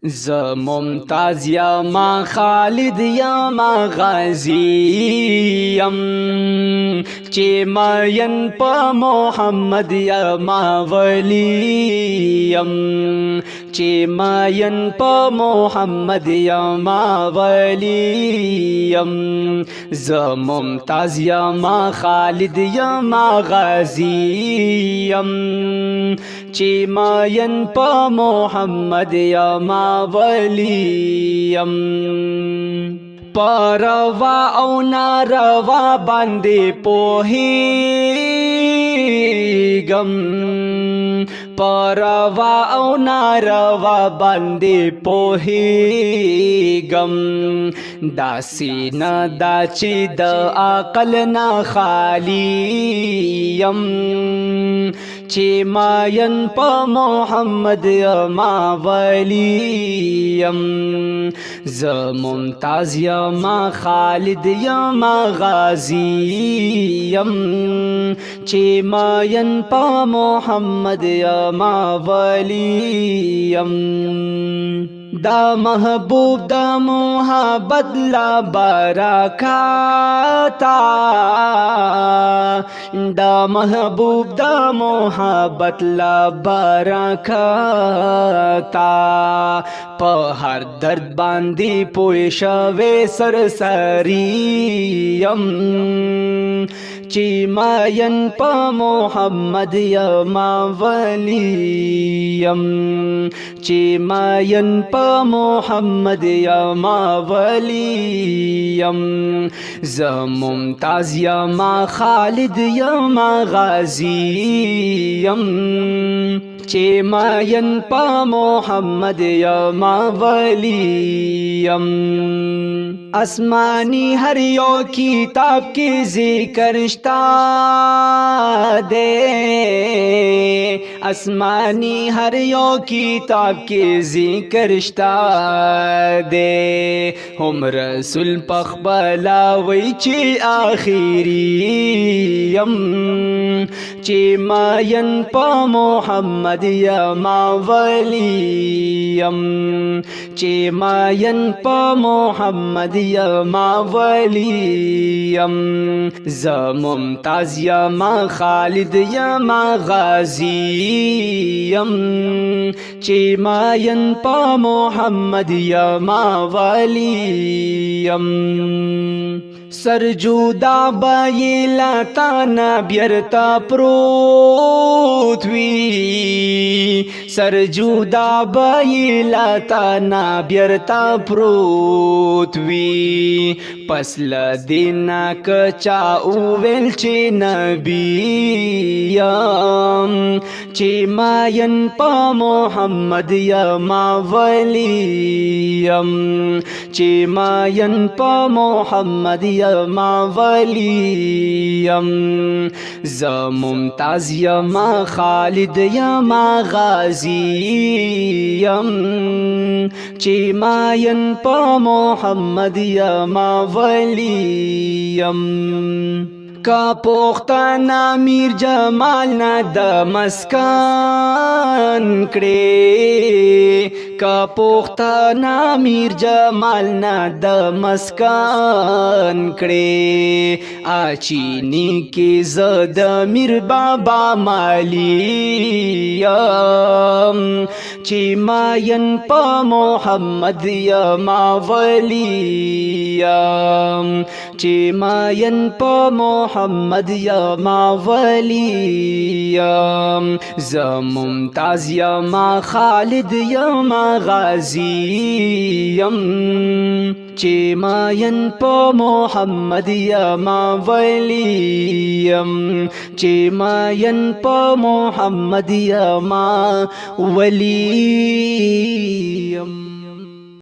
ز ممتاز یما خالد یما غازی یم چی مین پا محمد یما ولی یم چی مین پا محمد یما ولی یم ز ممتاز یما خالد یما غازی یم چی مین پا محمد یما ولیم پروا او ناروا باندې پوهیږم پروا او ناروا باندې پوهیږم داسې نه دا چې د عقل نه خالی یم چې ماین په محمد یما ولی یم ز ممتاز یما خالد یما غازی یم چې ماین په محمد یما ولی یم دا محبوب دا محبت لا برکاتا دا محبوب دا محبت لا برکاتا په هر درد باندې پوه شوی سرسری یم چې ماین په محمد یما ولی یم چې ماین په محمد یما ولی یم ز ممتاز یما خالد یما غازی یم چې ماین په محمد یما ولی یم آسمانی هر یو کتاب کې ذکر شتا دے آسمانی هر یو کتاب کې ذکر شتا دے هم رسول پخبلا وی چې آخری یم چې ماین په محمد یما ولی یم چې ماین په محمد یما ولی یم ز ممتاز یما خالد یما غازی یم چې ماین په محمد یما ولی یم سرجودا بایلا تانا بیرتا پروت وی سرجودا بایلا تانا بیرتا پروت وی پس لدینا کچا اوویل چی نبی یم چی ماین پا محمد یما ولی یم چی ماین پا محمد یما ولی یم ز ممتاز یما خالد یما غازی یم چې ماین په محمد یما ولی یم کا پختانا میر جمال نا د مسکن کړي کا پختانا میر جمال نا د مسکن کړي اچینی کې زد میر بابا مالی یم چې ماین په محمد یما ولی یم چې ماین په محمد یما ولی یم ز ممتاز یما خالد یما غازی یم چې ماین په محمد یما ولی یم چې ماین په محمد یما ولی یم